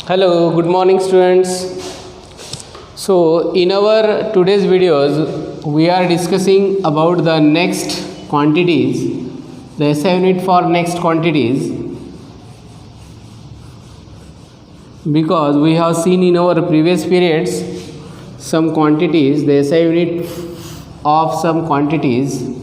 Hello, good morning students. So in our today's videos we are discussing about the next quantities, the SI unit for next quantities, because we have seen in our previous periods some quantities, the SI unit of some quantities.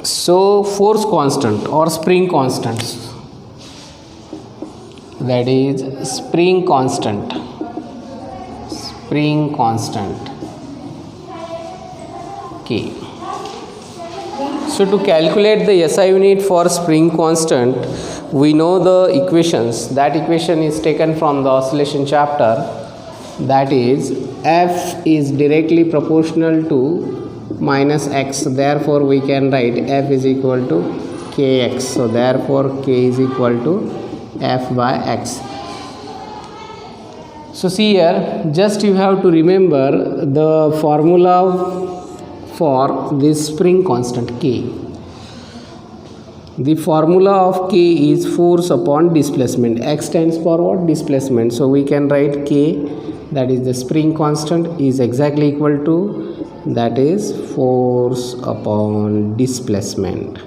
So force constant or spring constants, that is spring constant K. So to calculate the SI unit for spring constant, we know the equations. That equation is taken from the oscillation chapter, that is F is directly proportional to minus x, therefore we can write F is equal to kx. So therefore K is equal to F by x. So see here, just you have to remember the formula for this spring constant K. The formula of K is force upon displacement. X stands for what? Displacement. So we can write K, that is the spring constant, is exactly equal to, that is force upon displacement.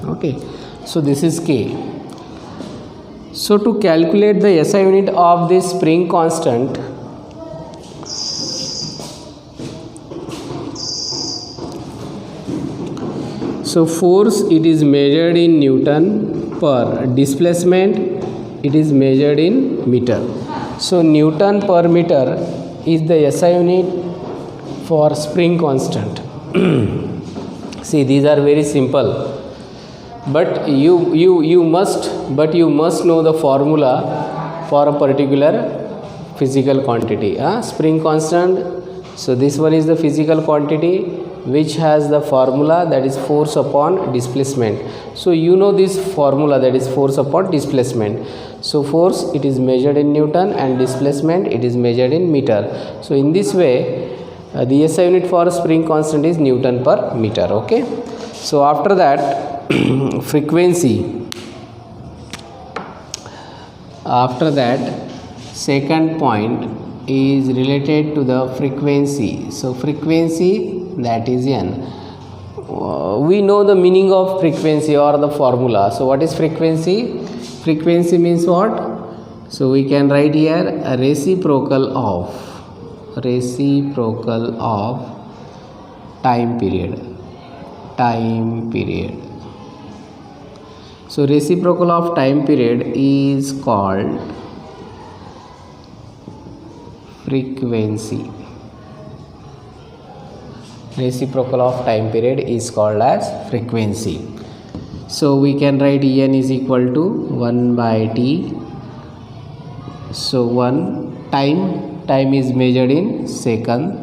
Okay, so this is K. So to calculate the SI unit of this spring constant, so force, it is measured in Newton per displacement, it is measured in meter. So Newton per meter is the SI unit for spring constant. See, these are very simple, but you must know the formula for a particular physical quantity. Spring constant. So this one is the physical quantity which has the formula, that is force upon displacement. So you know this formula, that is force upon displacement. So force, it is measured in Newton, and displacement, it is measured in meter. So in this way the SI unit for spring constant is Newton per meter. Okay, so after that frequency, after that second point is related to the frequency. So frequency, that is N. We know the meaning of frequency or the formula. So what is frequency? Frequency means what? So we can write here a reciprocal of time period. So reciprocal of time period is called frequency. Reciprocal of time period is called as frequency. So we can write En is equal to 1 by T. So 1 time is measured in second.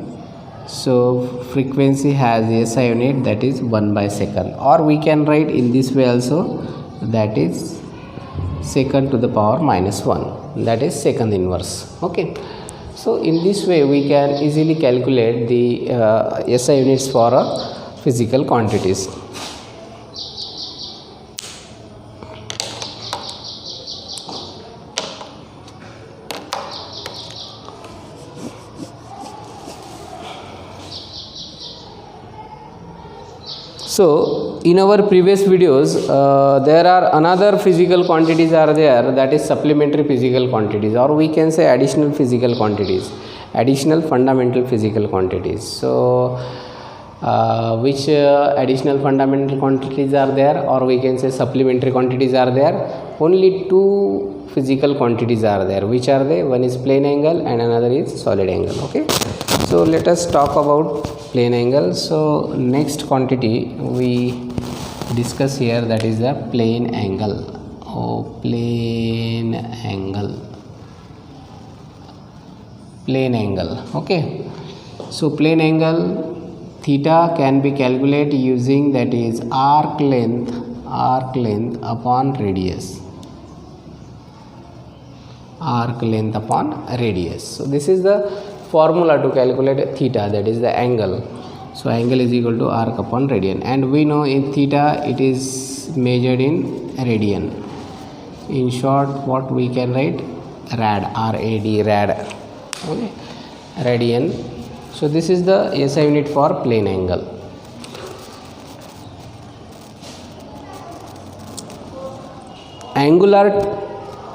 So frequency has SI unit, that is 1 by second, or we can write in this way also, that is second to the power minus 1, that is second inverse. Okay, so in this way we can easily calculate the SI units for physical quantities. So in our previous videos there are another physical quantities are there, that is supplementary physical quantities, or we can say additional physical quantities, additional fundamental physical quantities. So which additional fundamental quantities are there, or we can say supplementary quantities are there? Only two physical quantities are there. Which are they? One is plane angle and another is solid angle. Okay, so let us talk about plane angle. So next quantity we discuss here, that is the plane angle. Plane angle. Okay, so plane angle theta can be calculated using, that is, arc length upon radius. Arc length upon radius. So this is the formula to calculate theta, that is the angle. So angle is equal to arc upon radian, and we know in theta it is measured in radian. In short, what we can write? Rad, R-A-D, rad. Okay, radian. So this is the SI unit for plane angle. Angular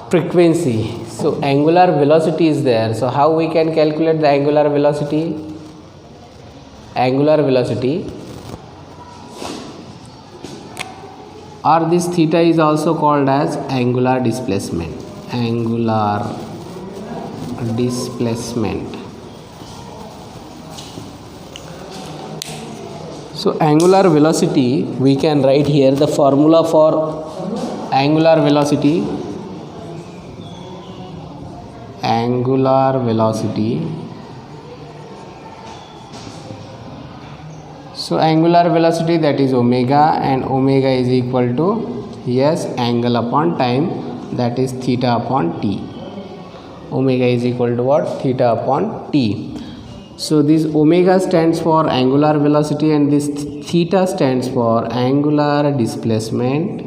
frequency. So angular velocity is there. So how we can calculate the angular velocity? Angular velocity, or this theta is also called as angular displacement. Angular displacement. So angular velocity, we can write here the formula for angular velocity. Angular velocity. So angular velocity, that is omega, and omega is equal to, yes, angle upon time, that is theta upon t. Omega is equal to what? Theta upon t. So this omega stands for angular velocity and this theta stands for angular displacement.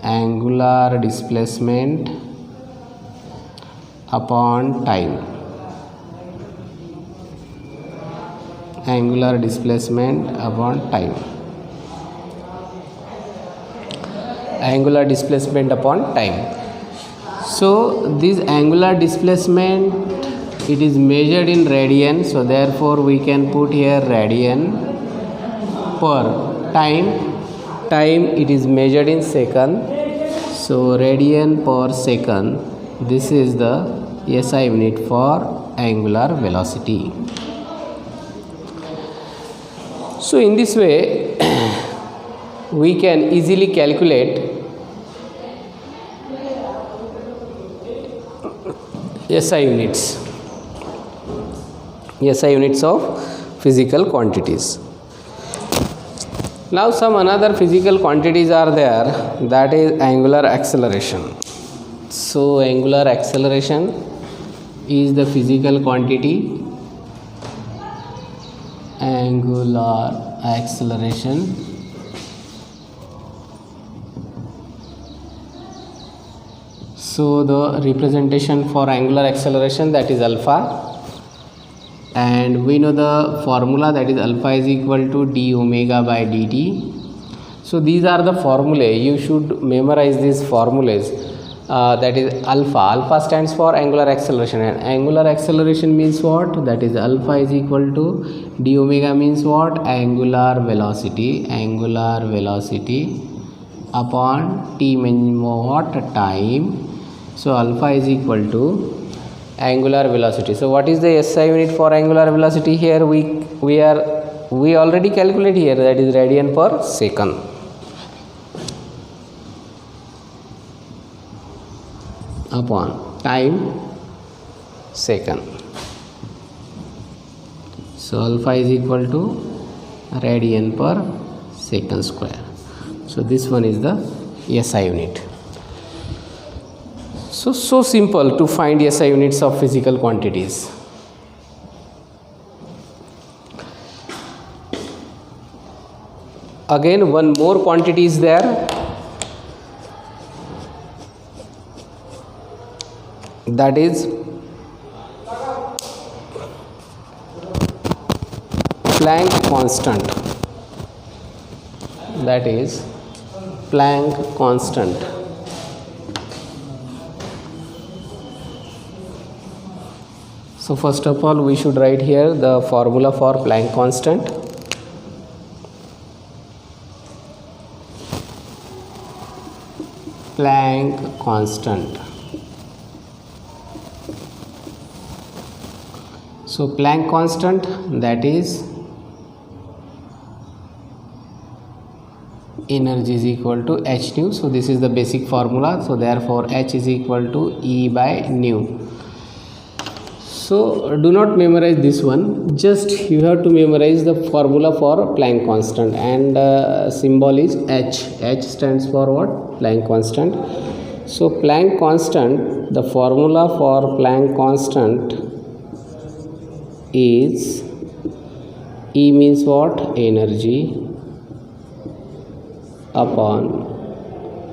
Angular displacement upon time. Angular displacement upon time. Angular displacement upon time. So this angular displacement, it is measured in radian, so therefore we can put here radian per time. Time, it is measured in second, so radian per second. This is the SI unit for angular velocity. So in this way we can easily calculate SI units of physical quantities. Now some another physical quantities are there, that is angular acceleration. So angular acceleration is the physical quantity. Angular acceleration. So the representation for angular acceleration, that is alpha, and we know the formula, that is alpha is equal to d omega by dt. So these are the formulae, you should memorize these formulas. That is alpha stands for angular acceleration, and angular acceleration means what? That is alpha is equal to d omega means what? Angular velocity upon t means what? Time. So alpha is equal to angular velocity. So what is the SI unit for angular velocity? Here we already calculate here, that is radian per second. Upon time second. So alpha is equal to radian per second square. So this one is the SI unit. So simple to find SI units of physical quantities. Again, one more quantity is there, that is Planck constant. That is Planck constant. So first of all we should write here the formula for Planck constant. Planck constant. So Planck constant, that is energy is equal to h nu. So this is the basic formula. So therefore h is equal to E by nu. So do not memorize this one, just you have to memorize the formula for Planck constant, and symbol is H. H stands for what? Planck constant. So Planck constant, the formula for Planck constant is E means what? Energy upon,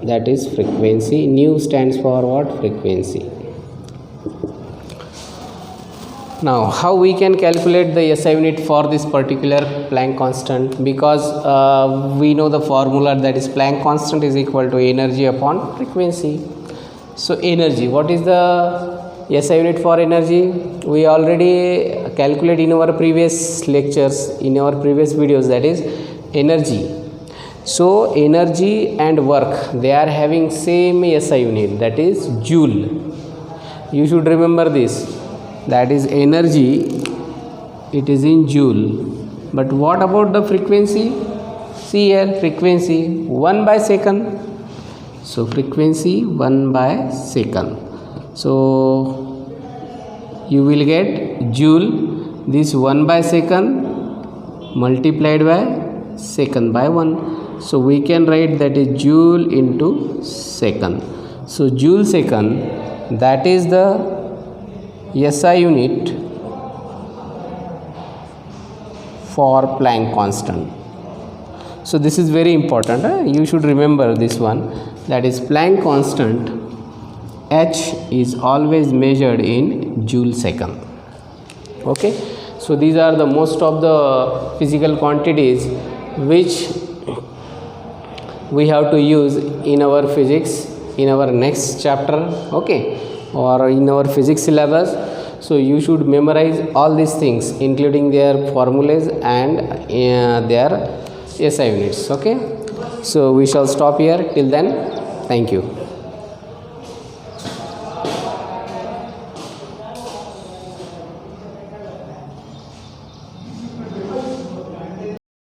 that is frequency. Nu stands for what? Frequency. Now how we can calculate the SI unit for this particular Planck constant? Because we know the formula, that is Planck constant is equal to energy upon frequency. So energy, what is the SI unit for energy? We already calculated in our previous lectures, in our previous videos, that is energy. So energy and work, they are having same SI unit, that is joule. You should remember this, that is energy, it is in joule. But what about the frequency? See here, frequency 1 by second. So frequency 1 by second. So you will get joule, this 1 by second multiplied by second by 1. So we can write that is joule into second. So joule second, that is the SI unit for Planck constant. So this is very important, you should remember this one, that is Planck constant, H is always measured in joule second. Okay, so these are the most of the physical quantities which we have to use in our physics in our next chapter, okay, or in our physics syllabus. So you should memorize all these things, including their formulas and their SI units. Okay, so we shall stop here. Till then, thank you.